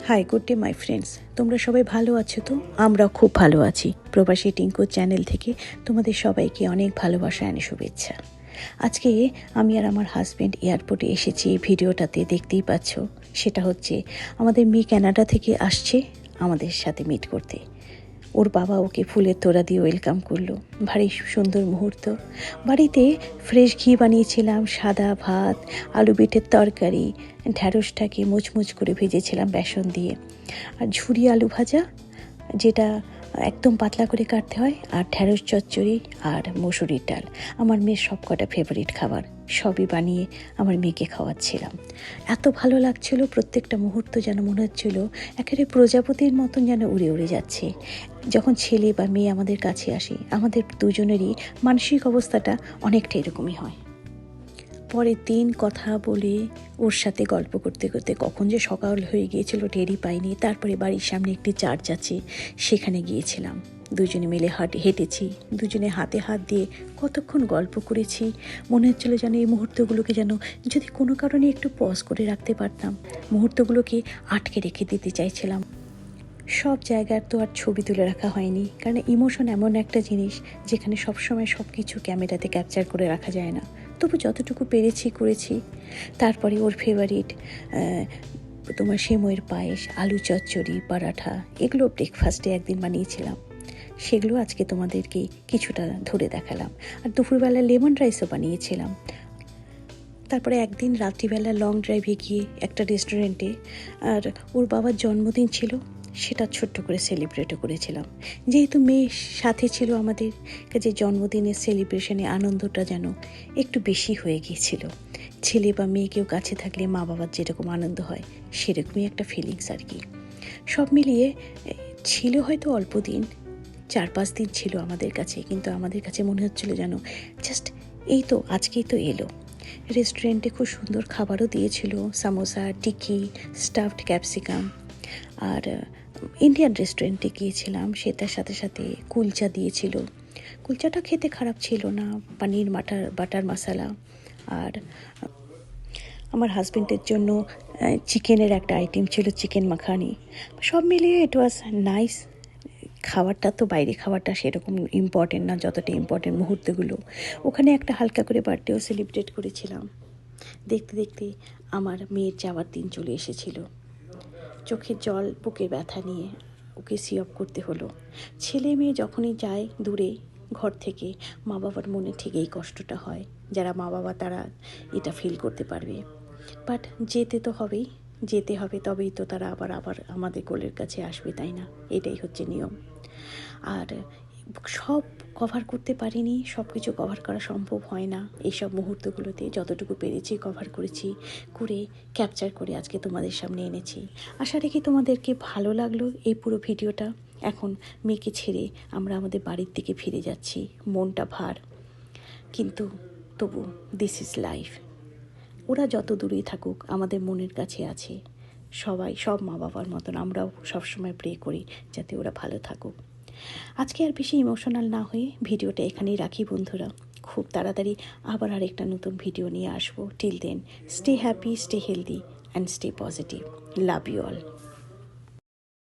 High, good day my friends. তোমরা সবাই ভালো আছো তো? আমরাও খুব ভালো আছি। প্রবাসী টিঙ্কু চ্যানেল থেকে তোমাদের সবাইকে অনেক ভালোবাসা আর শুভেচ্ছা। আজকে আমি আর আমার হাজব্যান্ড এয়ারপোর্টে এসেছি। এই ভিডিওটাতে দেখতেই পাচ্ছ, সেটা হচ্ছে আমাদের মেয়ে কানাডা থেকে আসছে আমাদের সাথে মিট করতে। ওর বাবা ওকে ফুলের তোড়া দিয়ে ওয়েলকাম করলো। ভারী সুন্দর মুহূর্ত। বাড়িতে ফ্রেশ ঘি বানিয়েছিলাম, সাদা ভাত, আলু বিটের তরকারি, ঢ্যাঁড়সটাকে মুচমুচ করে ভেজেছিলাম বেসন দিয়ে, আর ঝুরি আলু ভাজা, যেটা একদম পাতলা করে কাটতে হয়, আর ঢ্যাঁড়স চচ্চড়ি আর মসুরির ডাল। আমার মেয়ের সব কটা ফেভারিট খাবার, সবই বানিয়ে আমার মেয়েকে খাওয়াচ্ছিলাম। এত ভালো লাগছিল, প্রত্যেকটা মুহূর্ত যেন মনে হচ্ছিল একেবারে প্রজাপতির মতন যেন উড়ে উড়ে যাচ্ছে। যখন ছেলে বা মেয়ে আমাদের কাছে আসে, আমাদের দুজনেরই মানসিক অবস্থাটা অনেকটা এরকমই হয়। পরের দিন কথা বলে ওর সাথে গল্প করতে করতে কখন যে সকাল হয়ে গিয়েছিল টেরই পাইনি। তারপরে বাড়ির সামনে একটি চার্চ আছে, সেখানে গিয়েছিলাম। দুজনে মিলে হেঁটেছি, দুজনে হাতে হাত দিয়ে কতক্ষণ গল্প করেছি। মনে হচ্ছিল যেন এই মুহূর্তগুলোকে যেন যদি কোনো কারণে একটু পজ করে রাখতে পারতাম, মুহূর্তগুলোকে আটকে রেখে দিতে চাইছিলাম। সব জায়গার তো আর ছবি তুলে রাখা হয়নি, কারণ ইমোশন এমন একটা জিনিস যেখানে সবসময় সব কিছু ক্যামেরাতে ক্যাপচার করে রাখা যায় না। তবু যতটুকু পেরেছি করেছি। তারপরে ওর ফেভারিট তোমার সেমইয়ের পায়েস, আলু চচ্চড়ি, পরাঠা, এগুলো ব্রেকফাস্টে একদিন বানিয়েছিলাম। সেগুলো আজকে তোমাদেরকে কিছুটা ধরে দেখালাম। আর দুপুরবেলা লেমন রাইসও বানিয়েছিলাম। তারপরে একদিন রাত্রিবেলা লং ড্রাইভে গিয়ে একটা রেস্টুরেন্টে, আর ওর বাবার জন্মদিন ছিল, সেটা ছোট্ট করে সেলিব্রেটও করেছিলাম। যেহেতু মেয়ে সাথে ছিল আমাদের কাছে, জন্মদিনের সেলিব্রেশনে আনন্দটা যেন একটু বেশি হয়ে গিয়েছিল। ছেলে বা মেয়ে কেউ কাছে থাকলে মা বাবার যেরকম আনন্দ হয়, সেরকমই একটা ফিলিংস আর কি। সব মিলিয়ে ছিল হয়তো অল্প দিন, 4-5 দিন ছিল আমাদের কাছে, কিন্তু আমাদের কাছে মনে হচ্ছিল যেন জাস্ট এই তো আজকেই তো এলো। রেস্টুরেন্টে খুব সুন্দর খাবারও দিয়েছিল, সামোসা, টিকি, স্টাফড ক্যাপসিকাম। আর ইন্ডিয়ান রেস্টুরেন্টে গিয়েছিলাম, সেটার সাথে সাথে কুলচা দিয়েছিল। কুলচাটা খেতে খারাপ ছিল না, পানির বাটার মশলা। আর আমার হাজব্যান্ডের জন্য চিকেনের একটা আইটেম ছিল, চিকেন মাখানি। সব মিলিয়ে ইট ওয়াজ নাইস। খাবারটা তো বাইরে খাওয়াটা সেরকম ইম্পর্টেন্ট না, যতটা ইম্পর্টেন্ট মুহূর্তগুলো। ওখানে একটা হালকা করে বার্থডেও সেলিব্রেট করেছিলাম। দেখতে দেখতে আমার মেয়ের যাওয়ার দিন চলে এসেছিল। চোখের জল, বুকের ব্যথা নিয়ে ওকে সি অফ করতে হলো। ছেলে মেয়ে যখনই যায় দূরে ঘর থেকে, মা বাবার মনে ঠিক এই কষ্টটা হয়। যারা মা বাবা তারা এটা ফিল করতে পারবে। বাট যেতে তো হবেই, যেতে হবে, তবেই তো তারা আবার আমাদের কোলের কাছে আসবে, তাই না? এটাই হচ্ছে নিয়ম। আর সব কভার করতে পারিনি, সব কিছু কভার করা সম্ভব হয় না। এইসব মুহূর্তগুলোতে যতটুকু পেরেছি কভার করেছি, করে ক্যাপচার করে আজকে তোমাদের সামনে এনেছি। আশা রেখে তোমাদেরকে ভালো লাগলো এই পুরো ভিডিওটা। এখন মেয়েকে ছেড়ে আমরা আমাদের বাড়ির দিকে ফিরে যাচ্ছি, মনটা ভার, কিন্তু তবু দিস ইজ লাইফ। ওরা যত দূরেই থাকুক, আমাদের মনের কাছে আছে। সবাই সব মা বাবার মতন আমরাও সবসময় প্রে করি যাতে ওরা ভালো থাকুক। আজকে আর বেশি ইমোশনাল না হয়ে ভিডিওটা এখানেই রাখি বন্ধুরা। খুব তাড়াতাড়ি আবার আরেকটা নতুন ভিডিও নিয়ে আসবো। Till then, stay happy, stay healthy and stay positive. Love you all.